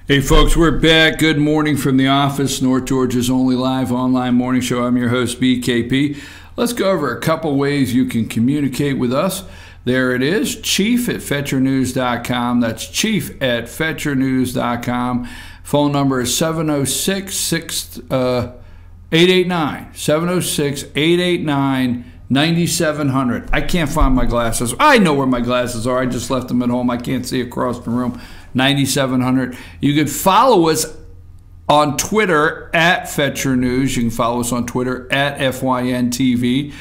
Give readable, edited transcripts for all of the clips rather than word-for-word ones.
Hey folks, we're back. Good morning from the office, North Georgia's only live online morning show. I'm your host, BKP. Let's go over a couple ways you can communicate with us. There it is, chief@fetchernews.com. That's chief@fetchernews.com. Phone number is 706-889-9700. I can't find my glasses. I know where my glasses are. I just left them at home. I can't see across the room. 9700. You can follow us on Twitter at Fetcher News. You can follow us on Twitter at FYNTV.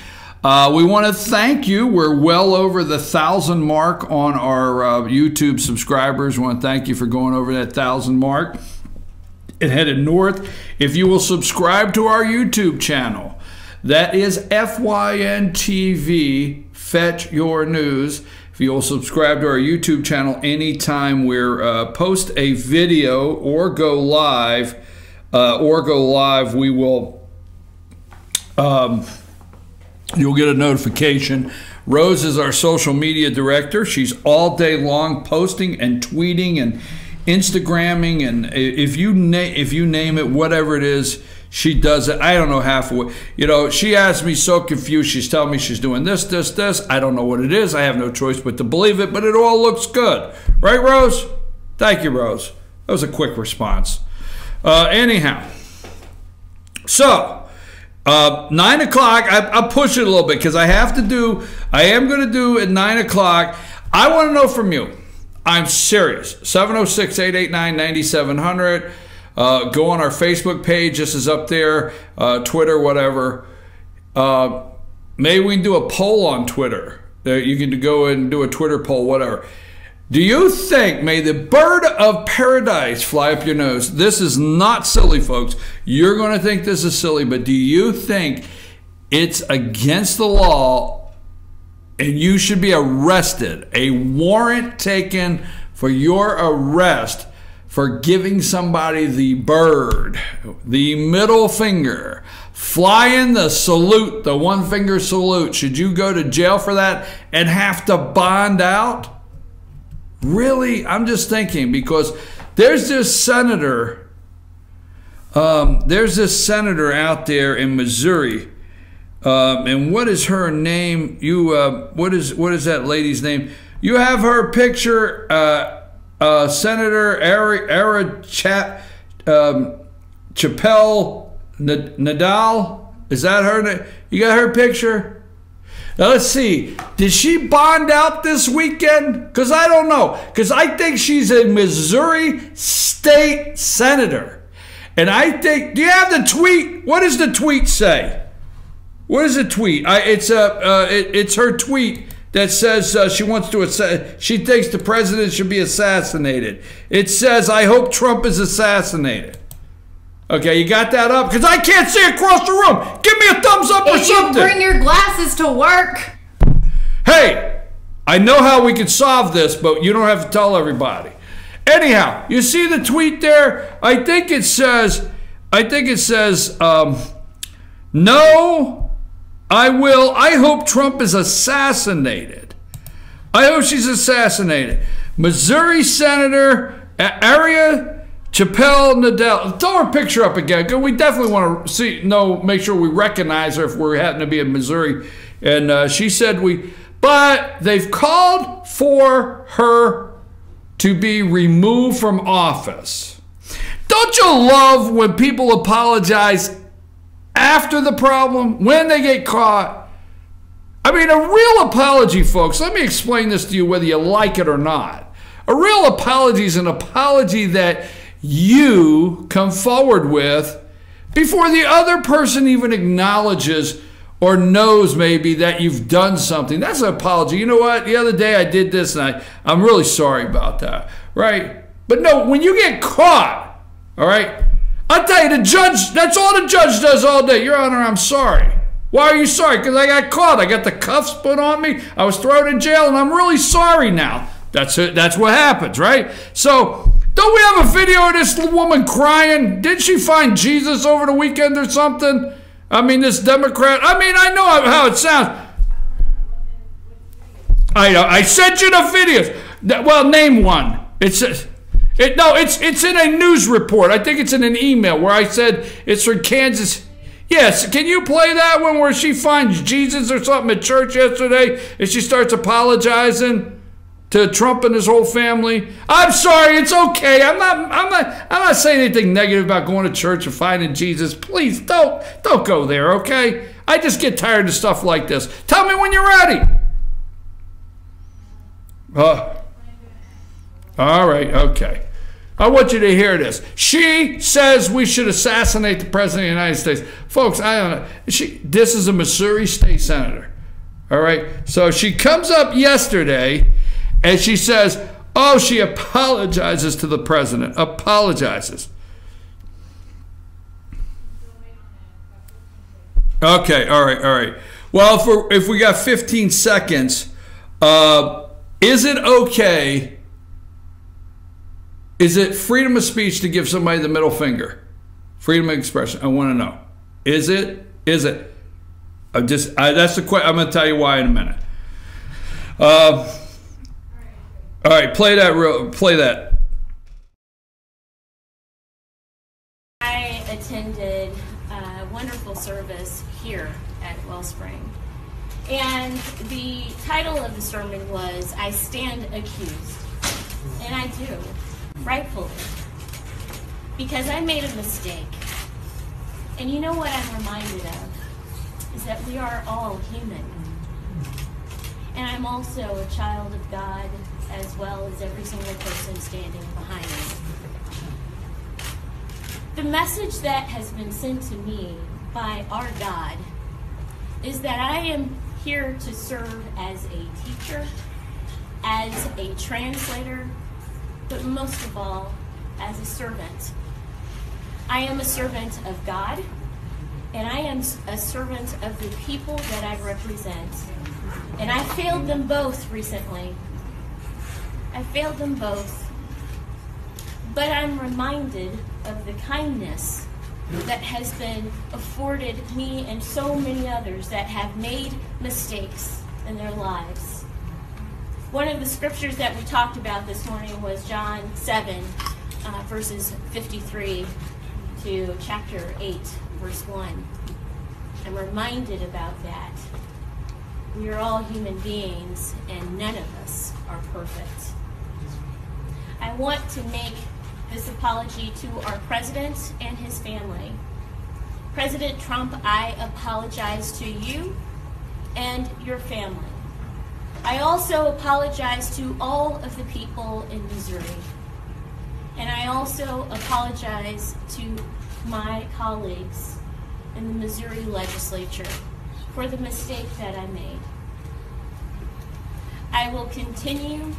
We want to thank you. We're well over the 1,000 mark on our YouTube subscribers. We want to thank you for going over that 1,000 mark. It headed north. If you will subscribe to our YouTube channel, that is FYNTV, Fetch Your News. If you'll subscribe to our YouTube channel anytime we post a video or go live, we will, you'll get a notification. Rose is our social media director. She's all day long posting and tweeting and Instagramming, and if you name it, whatever it is, she does it. I don't know half of it. You know, she has me so confused. She's telling me she's doing this. I don't know what it is. I have no choice but to believe it, but it all looks good. Right, Rose? Thank you, Rose. That was a quick response. Anyhow, so 9 o'clock, I'll push it a little bit because I am going to do at 9 o'clock. I want to know from you. I'm serious. 706-889-9700. Go on our Facebook page. This is up there. Twitter, whatever. Maybe we can do a poll on Twitter. You can go and do a Twitter poll, whatever. Do you think, may the bird of paradise fly up your nose? This is not silly, folks. You're going to think this is silly, but do you think it's against the law and you should be arrested, a warrant taken for your arrest for giving somebody the bird, the middle finger, flying the salute, the one finger salute? Should you go to jail for that and have to bond out? Really? I'm just thinking, because there's this senator out there in Missouri. And what is her name? What is that lady's name? You have her picture, Senator Chappelle Nadal. Is that her name? You got her picture? Now let's see. Did she bond out this weekend? Because I don't know. Because I think she's a Missouri state senator. And I think, do you have the tweet? What does the tweet say? What is the tweet? It's her tweet that says she thinks the president should be assassinated. It says, "I hope Trump is assassinated." Okay, you got that up? Because I can't see across the room. Give me a thumbs up or something. You bring your glasses to work. Hey, I know how we could solve this, but you don't have to tell everybody. Anyhow, you see the tweet there? I think it says, no. I hope Trump is assassinated. I hope she's assassinated. Missouri Senator Chappelle Nadal. Throw her picture up again. We definitely want to make sure we recognize her if we happen to be in Missouri. And she said but they've called for her to be removed from office. Don't you love when people apologize after the problem, when they get caught? I mean, a real apology, folks, let me explain this to you whether you like it or not. A real apology is an apology that you come forward with before the other person even acknowledges or knows maybe that you've done something. That's an apology. You know what? The other day I did this and I'm really sorry about that, right? But no, when you get caught, all right, I'll tell you, the judge, that's all the judge does all day. Your Honor, I'm sorry. Why are you sorry? Because I got caught. I got the cuffs put on me. I was thrown in jail, and I'm really sorry now. That's it. That's what happens, right? So, don't we have a video of this woman crying? Didn't she find Jesus over the weekend or something? I mean, this Democrat. I mean, I know how it sounds. I sent you the videos. Well, name one. It No, it's in a news report. I think it's in an email where I said it's from Kansas. Yes, can you play that one where she finds Jesus or something at church yesterday and she starts apologizing to Trump and his whole family? I'm sorry, it's okay. I'm not saying anything negative about going to church and finding Jesus. Please don't go there, okay? I just get tired of stuff like this. Tell me when you're ready. All right, okay. I want you to hear this. She says we should assassinate the President of the United States. Folks, I don't know. This is a Missouri state senator. All right? So she comes up yesterday and she says, oh, she apologizes to the president. Apologizes. Okay, all right. Well, if we got 15 seconds, is it okay? Is it freedom of speech to give somebody the middle finger? Freedom of expression. I want to know. Is it? That's the question. I'm going to tell you why in a minute. All right, play that. I attended a wonderful service here at Wellspring. And the title of the sermon was, I Stand Accused. And I do. Rightfully, because I made a mistake. And you know what I'm reminded of is that we are all human. And I'm also a child of God as well as every single person standing behind me. The message that has been sent to me by our God is that I am here to serve as a teacher, as a translator, but most of all, as a servant. I am a servant of God, and I am a servant of the people that I represent. And I failed them both recently. I failed them both. But I'm reminded of the kindness that has been afforded me and so many others that have made mistakes in their lives. One of the scriptures that we talked about this morning was John 7, verses 53 to chapter 8, verse 1. I'm reminded about that. We are all human beings, and none of us are perfect. I want to make this apology to our president and his family. President Trump, I apologize to you and your family. I also apologize to all of the people in Missouri. And I also apologize to my colleagues in the Missouri legislature for the mistake that I made. I will continue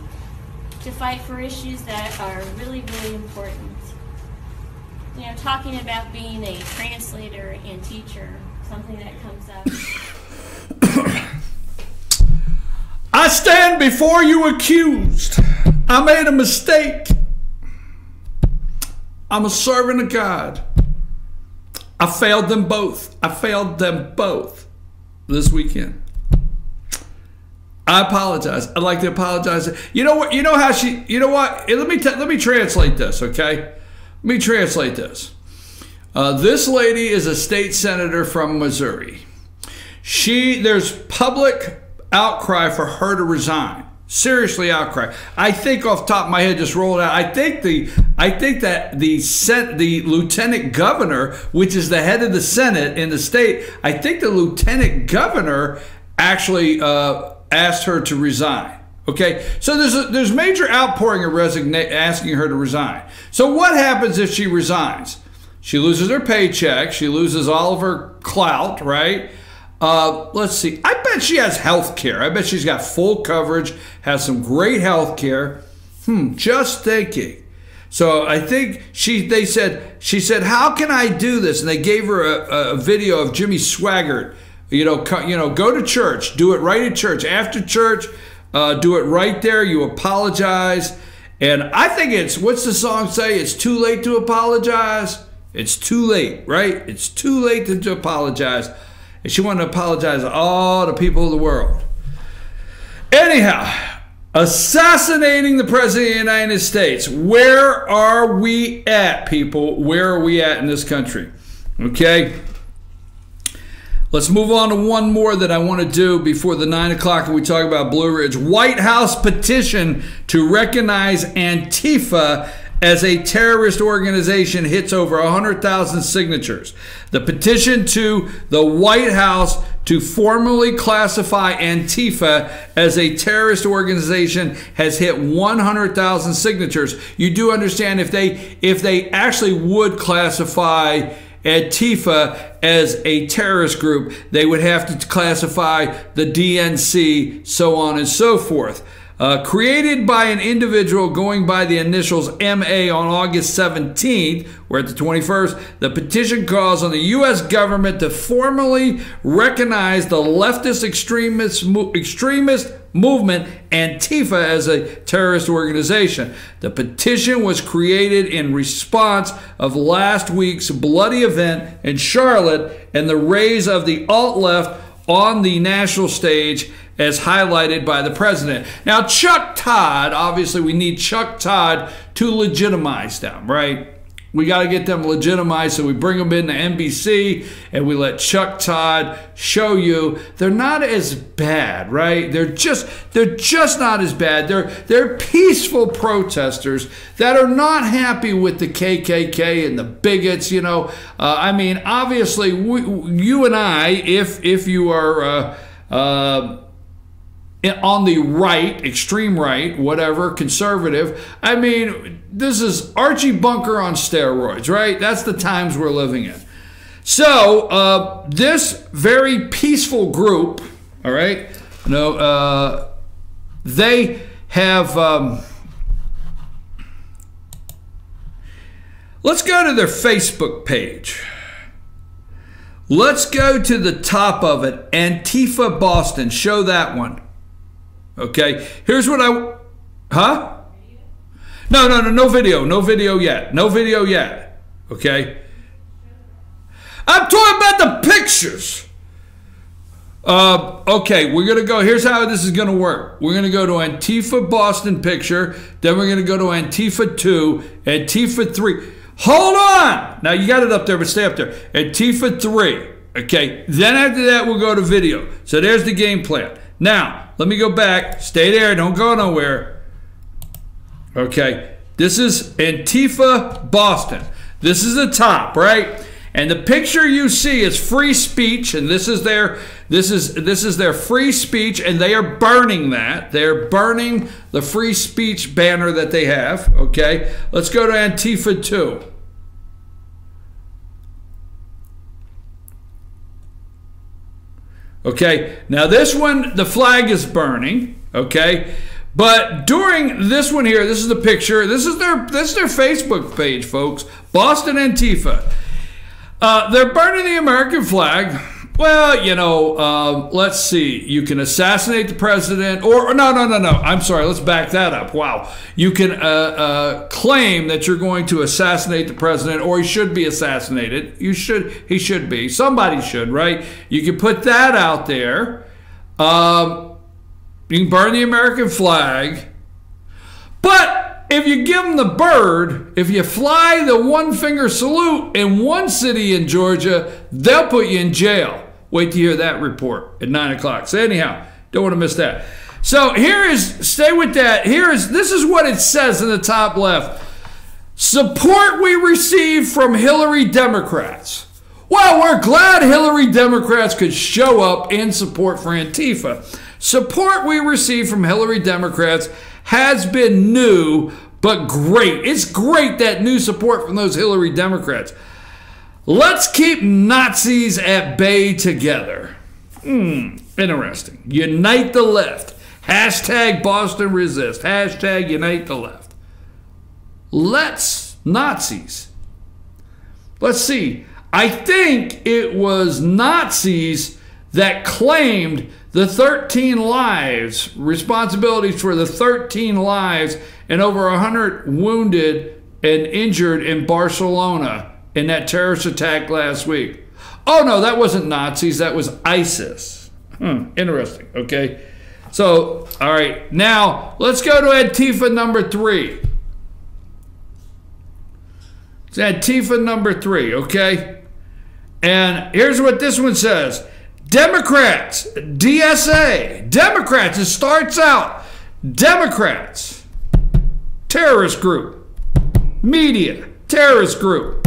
to fight for issues that are really, really important. You know, talking about being a translator and teacher, something that comes up. I stand before you accused. I made a mistake. I'm a servant of God. I failed them both. This weekend. I apologize. I'd like to apologize. You know what? You know how she, you know what? Let me translate this, okay? Let me translate this. This lady is a state senator from Missouri. There's public outcry for her to resign. Seriously outcry. I think off the top of my head, just roll it out. I think that the lieutenant governor, which is the head of the Senate in the state, I think the lieutenant governor actually asked her to resign. Okay, so there's major outpouring of asking her to resign. So what happens if she resigns? She loses her paycheck. She loses all of her clout, right? Let's see. I bet she has health care. I bet she's got full coverage, has some great health care. Just thinking. So I think she said, how can I do this? And they gave her a video of Jimmy Swaggart. Go to church. Do it right at church. After church, do it right there. You apologize. And I think what's the song say? It's too late to apologize. It's too late, right? It's too late to apologize. And she wanted to apologize to all the people of the world. Anyhow, Assassinating the President of the United States. Where are we at, people? Where are we at in this country? Okay. Let's move on to one more that I want to do before the 9 o'clock and we talk about Blue Ridge. White House petition to recognize Antifa as a terrorist organization hits over 100,000 signatures. The petition to the White House to formally classify Antifa as a terrorist organization has hit 100,000 signatures. You do understand if they actually would classify Antifa as a terrorist group, they would have to classify the DNC, so on and so forth. Created by an individual going by the initials MA on August 17th, we're at the 21st, the petition calls on the U.S. government to formally recognize the leftist extremist movement Antifa as a terrorist organization. The petition was created in response of last week's bloody event in Charlotte and the rise of the alt-left on the national stage as highlighted by the president. Now, Chuck Todd, obviously we need Chuck Todd to legitimize them, right? We got to get them legitimized, so we bring them into NBC and we let Chuck Todd show you they're not as bad, right? They're just not as bad. They're peaceful protesters that are not happy with the KKK and the bigots, you know. I mean, obviously, you and I, if you are on the right, extreme right, whatever, conservative. I mean, this is Archie Bunker on steroids, right? That's the times we're living in. So, this very peaceful group, all right, they have, let's go to their Facebook page. Let's go to the top of it, Antifa Boston, show that one. Okay, here's what No video yet, okay? I'm talking about the pictures. Okay, we're gonna go, here's how this is gonna work. We're gonna go to Antifa Boston picture, then we're gonna go to Antifa 2, Antifa 3. Hold on! Now you got it up there, but stay up there. Antifa 3, okay? Then after that, we'll go to video. So there's the game plan. Now, let me go back. Stay there. Don't go nowhere. Okay. This is Antifa Boston. This is the top, right? And the picture you see is free speech, and this is their free speech, and they are burning that. They're burning the free speech banner that they have. Okay. Let's go to Antifa 2. Okay, now this one, the flag is burning, okay? But during this one here, this is the picture. This is their Facebook page, folks. Boston Antifa. They're burning the American flag. Well, you know, let's see. You can assassinate the president, or no. I'm sorry. Let's back that up. Wow. You can claim that you're going to assassinate the president, or he should be assassinated. He should be. Somebody should, right? You can put that out there. You can burn the American flag, but if you give them the bird, if you fly the one finger salute in one city in Georgia, they'll put you in jail. Wait to hear that report at 9 o'clock. So anyhow, don't want to miss that. So stay with that. This is what it says in the top left. Support we receive from Hillary Democrats. Well, we're glad Hillary Democrats could show up in support for Antifa. Support we receive from Hillary Democrats has been new, but great. It's great that new support from those Hillary Democrats. Let's keep Nazis at bay together. Interesting. Unite the left. Hashtag Boston resist. Hashtag unite the left. Nazis. Let's see. I think it was Nazis that claimed the 13 lives, responsibilities for the 13 lives and over 100 wounded and injured in Barcelona in that terrorist attack last week. Oh no, that wasn't Nazis, that was ISIS. Interesting, okay. So, all right, now let's go to Antifa number 3. It's Antifa number 3, okay? And here's what this one says. Democrats, DSA, Democrats, it starts out, Democrats, terrorist group, media, terrorist group,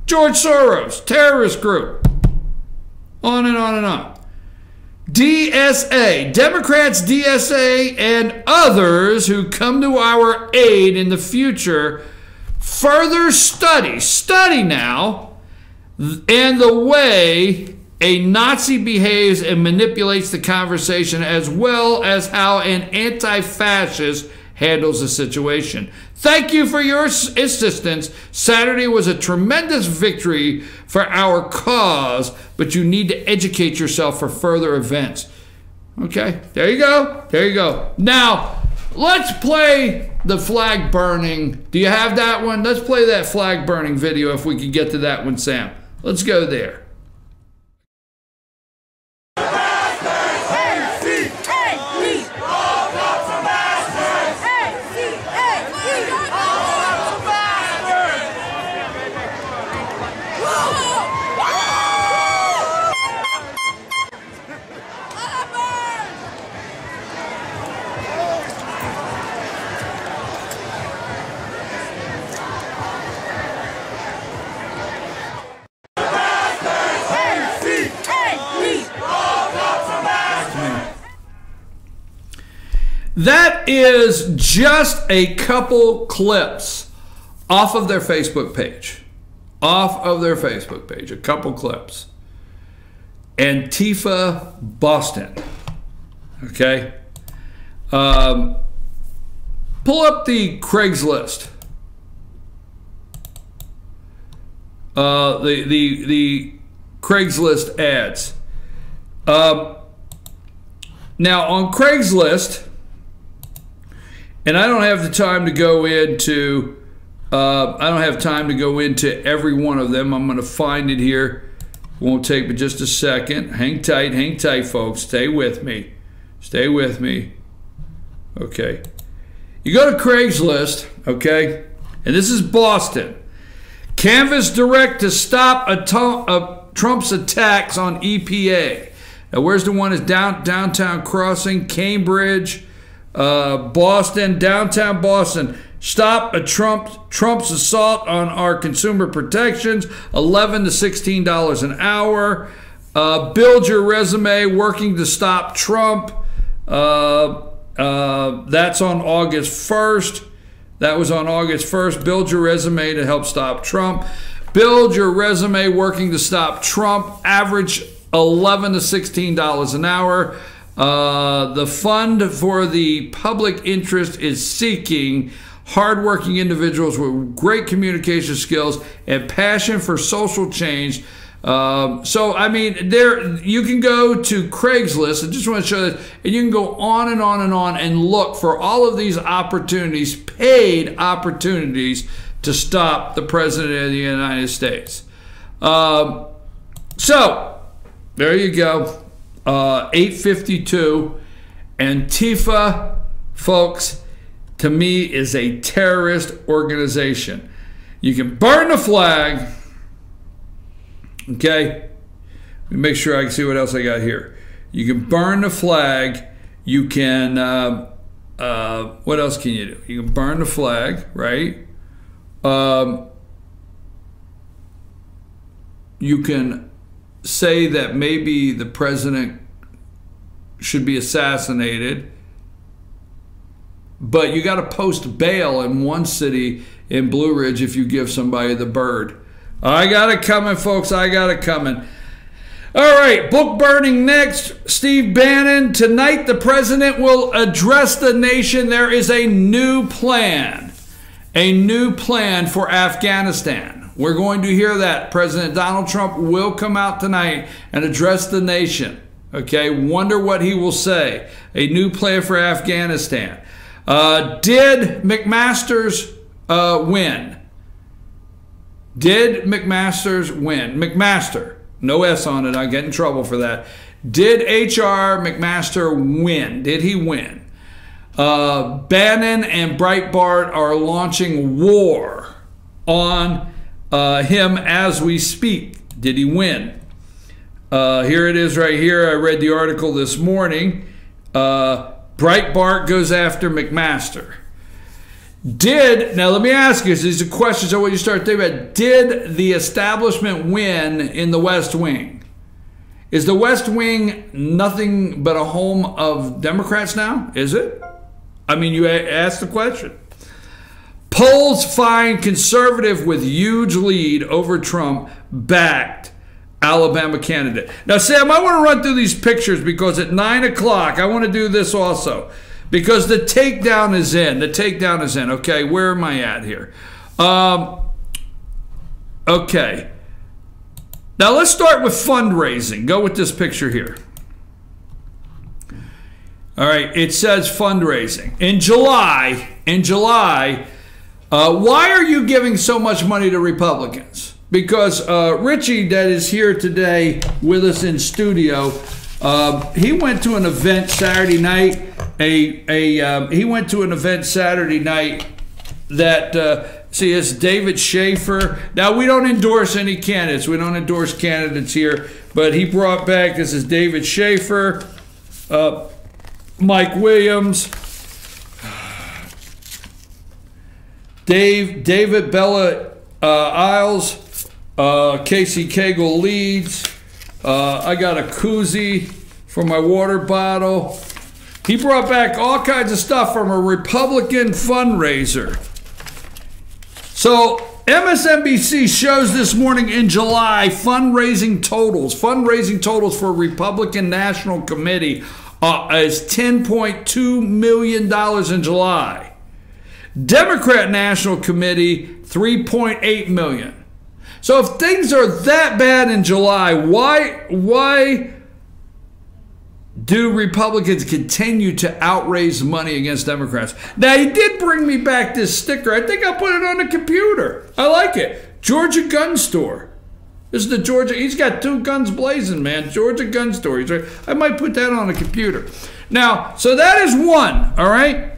George Soros, terrorist group, on and on and on. DSA, Democrats, DSA, and others who come to our aid in the future further study now, and the way a Nazi behaves and manipulates the conversation, as well as how an anti-fascist handles the situation. Thank you for your assistance. Saturday was a tremendous victory for our cause, but you need to educate yourself for further events. Okay, there you go. There you go. Now, let's play the flag burning. Do you have that one? Let's play that flag burning video if we can get to that one, Sam. Let's go there. That is just a couple clips off of their Facebook page. Off of their Facebook page, a couple clips. Antifa Boston. Okay? Pull up the Craigslist. The Craigslist ads. Now on Craigslist, and I don't have the time to go into every one of them. I'm going to find it here. Won't take but just a second. Hang tight, folks. Stay with me. Stay with me. Okay. You go to Craigslist, okay, and this is Boston. Canvass direct to stop Trump's attacks on EPA. Now, where's the one? Is downtown crossing, Cambridge, Boston, downtown Boston. Stop Trump's assault on our consumer protections, $11 to $16 an hour. Build your resume, working to stop Trump. That's on August 1st. That was on August 1st. Build your resume to help stop Trump. Build your resume, working to stop Trump. Average $11 to $16 an hour. The fund for the public interest is seeking hardworking individuals with great communication skills and passion for social change. So, I mean, you can go to Craigslist. I just want to show this, and you can go on and on and on and look for all of these opportunities, paid opportunities, to stop the President of the United States. So, there you go. 852. Antifa, folks, to me is a terrorist organization. You can burn the flag. Okay, let me make sure I can see what else I got here. You can burn the flag. You can, what else can you do? You can burn the flag, right? You can say that maybe the president should be assassinated, but you got to post bail in one city in Blue Ridge if you give somebody the bird. I got it coming, folks. I got it coming. All right, book burning next. Steve Bannon. Tonight, the president will address the nation. There is a new plan for Afghanistan. We're going to hear that. President Donald Trump will come out tonight and address the nation. Okay, wonder what he will say. A new plan for Afghanistan. Did McMaster's win? Did McMaster's win? McMaster, no S on it, I get in trouble for that. Did H.R. McMaster win? Did he win? Bannon and Breitbart are launching war on him as we speak. Did he win? Here it is right here. I read the article this morning. Breitbart goes after McMaster. Now let me ask you, these are questions I want you to start thinking about. Did the establishment win in the West Wing? Is the West Wing nothing but a home of Democrats now? Is it? I mean, you asked the question. Polls find conservative with huge lead over Trump backed Alabama candidate. Now, Sam, I want to run through these pictures because at 9 o'clock, I want to do this also. Because the takedown is in. The takedown is in. Okay, where am I at here? Okay. Now let's start with fundraising. Go with this picture here. All right, it says fundraising. In July, why are you giving so much money to Republicans? Because Richie, that is here today with us in studio, he went to an event Saturday night. He went to an event Saturday night that see, it's David Schaefer. Now, we don't endorse any candidates. We don't endorse candidates here. But he brought back, this is David Schaefer, Mike Williams, David Bella Isles, Casey Cagle leads. I got a koozie for my water bottle. He brought back all kinds of stuff from a Republican fundraiser. So MSNBC shows this morning in July fundraising totals for Republican National Committee is $10.2 million in July. Democrat National Committee, $3.8 million. So if things are that bad in July, why do Republicans continue to outraise money against Democrats? Now, he did bring me back this sticker. I think I'll put it on the computer. I like it. Georgia Gun Store. This is the Georgia. He's got 2 guns blazing, man. Georgia Gun Store. I might put that on the computer. Now, so that is one, all right?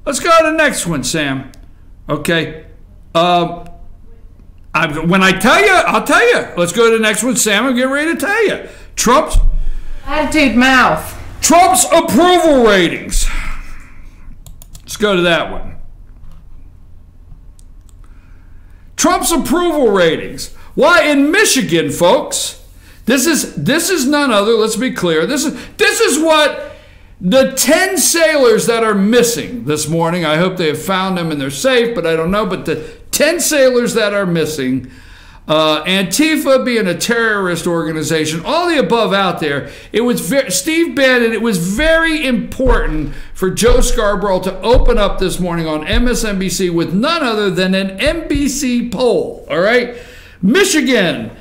Let's go to the next one, Sam. Okay. When I tell you, I'll tell you. Let's go to the next one, Sam. I'm getting ready to tell you. Trump's Attitude mouth. Trump's approval ratings. Let's go to that one. Trump's approval ratings. Why, in Michigan, folks, this is none other, let's be clear. This is what the 10 sailors that are missing this morning, I hope they have found them and they're safe, but I don't know, but the 10 sailors that are missing, Antifa being a terrorist organization, all the above out there, it was Steve Bannon, it was very important for Joe Scarborough to open up this morning on MSNBC with none other than an NBC poll, all right? Michigan,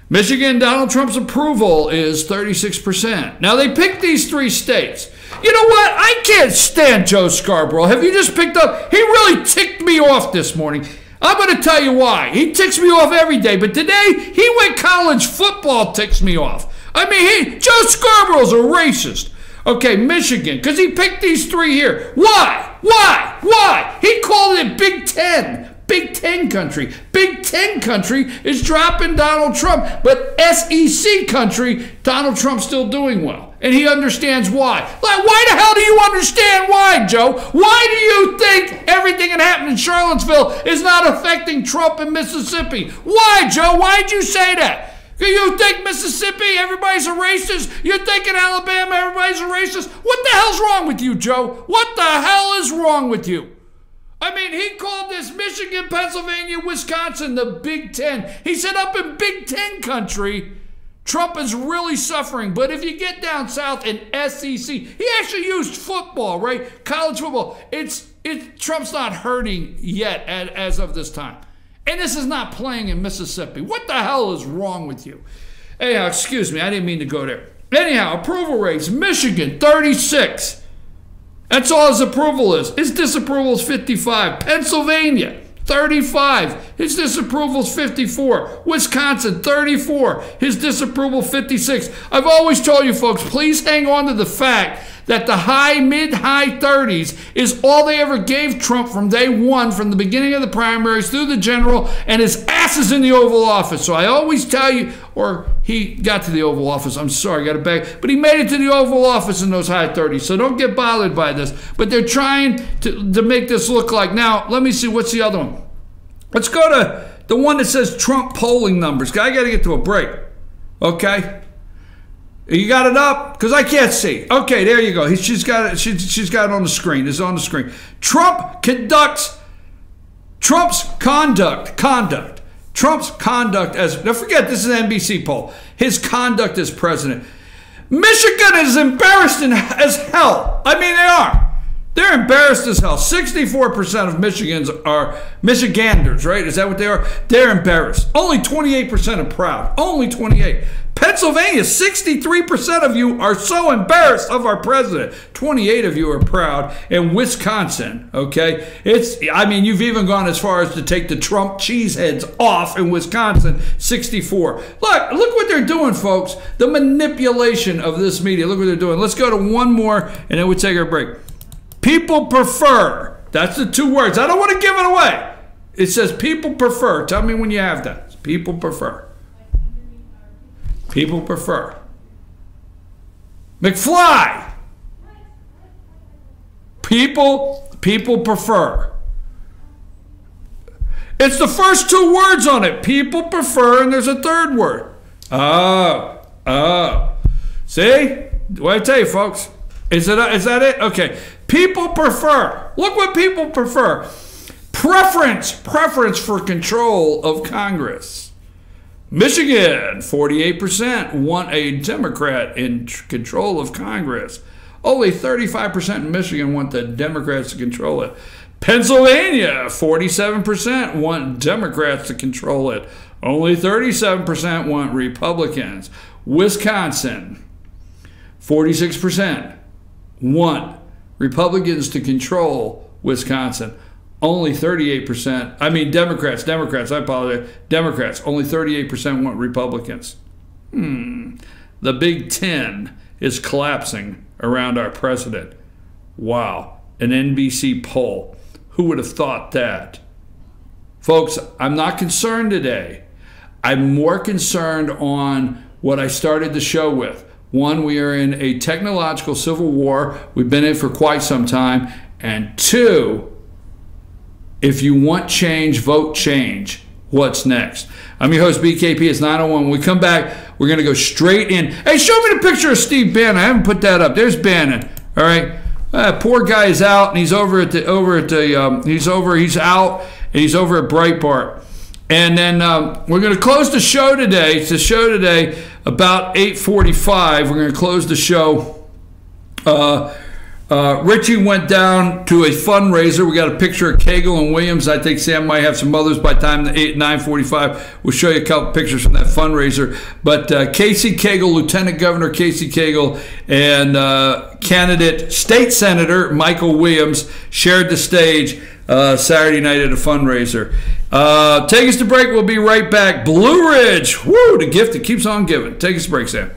Donald Trump's approval is 36%. Now, they picked these 3 states. You know what? I can't stand Joe Scarborough. Have you just picked up? He really ticked me off this morning. I'm going to tell you why. He ticks me off every day, but today he went college football ticks me off. I mean, Joe Scarborough's a racist. Okay, Michigan, because he picked these 3 here. Why? He called it Big Ten. Big Ten country. Big Ten country is dropping Donald Trump, but SEC country, Donald Trump's still doing well. And he understands why. Like, why the hell do you understand why, Joe? Why do you think everything that happened in Charlottesville is not affecting Trump in Mississippi? Why, Joe? Why'd you say that? You think Mississippi, everybody's a racist? You think in Alabama, everybody's a racist? What the hell's wrong with you, Joe? What the hell is wrong with you? I mean, he called this Michigan, Pennsylvania, Wisconsin the Big Ten. He said up in Big Ten country, Trump is really suffering. But if you get down south in SEC, he actually used football, right? College football. Trump's not hurting yet as of this time. And this is not playing in Mississippi. What the hell is wrong with you? Anyhow, excuse me, I didn't mean to go there. Anyhow, approval rates, Michigan, 36. That's all his approval is. His disapproval is 55. Pennsylvania, 35. His disapproval is 54. Wisconsin, 34. His disapproval, 56. I've always told you folks, please hang on to the fact that the mid-high 30s is all they ever gave Trump from day one, from the beginning of the primaries through the general, and his ass is in the Oval Office. So I always tell you, or he got to the Oval Office, I'm sorry, got it back, but he made it to the Oval Office in those high 30s, so don't get bothered by this. But they're trying to make this look like, now, let me see, what's the other one? Let's go to the one that says Trump polling numbers. I got to get to a break, okay? You got it up? Because I can't see. Okay, there you go. She's got it. She's got it on the screen. It's on the screen. Trump's conduct as, now forget this is an NBC poll. His conduct as president. Michigan is embarrassed as hell. I mean, they are. They're embarrassed as hell. 64% of Michigans are Michiganders, right? Is that what they are? They're embarrassed. Only 28% are proud. Only 28. Pennsylvania, 63% of you are so embarrassed of our president. 28 of you are proud. And Wisconsin, okay? I mean, you've even gone as far as to take the Trump cheeseheads off in Wisconsin, 64. Look what they're doing, folks. The manipulation of this media. Look what they're doing. Let's go to one more, and then we'll take our break. People prefer. That's the two words. I don't want to give it away. It says people prefer. Tell me when you have that. People prefer. People prefer. McFly. People prefer. It's the first two words on it. People prefer, and there's a third word. Oh. See? What I tell you, folks? Is that it? Okay. People prefer. Look what people prefer. Preference for control of Congress. Michigan, 48% want a Democrat in control of Congress. Only 35% in Michigan want the Democrats to control it. Pennsylvania, 47% want Democrats to control it. Only 37% want Republicans. Wisconsin, 46% want Republicans to control Wisconsin. Only 38%, Democrats, I apologize. Democrats, only 38% want Republicans. The Big Ten is collapsing around our president. Wow, an NBC poll. Who would have thought that? Folks, I'm not concerned today. I'm more concerned on what I started the show with. One, we are in a technological civil war. We've been in it for quite some time. And two, if you want change, vote change. What's next? I'm your host, BKP. It's 9:01. When we come back, we're going to go straight in. Hey, show me the picture of Steve Bannon. I haven't put that up. There's Bannon. All right. Poor guy is out, and he's out, and he's over at Breitbart. And then we're going to close the show today. It's the show today about 8:45. We're going to close the show. Richie went down to a fundraiser. We got a picture of Cagle and Williams. I think Sam might have some others by the time 9:45. We'll show you a couple pictures from that fundraiser. But Casey Cagle, Lieutenant Governor Casey Cagle, and candidate State Senator Michael Williams shared the stage Saturday night at a fundraiser. Take us to break. We'll be right back. Blue Ridge, woo, the gift that keeps on giving. Take us to break, Sam.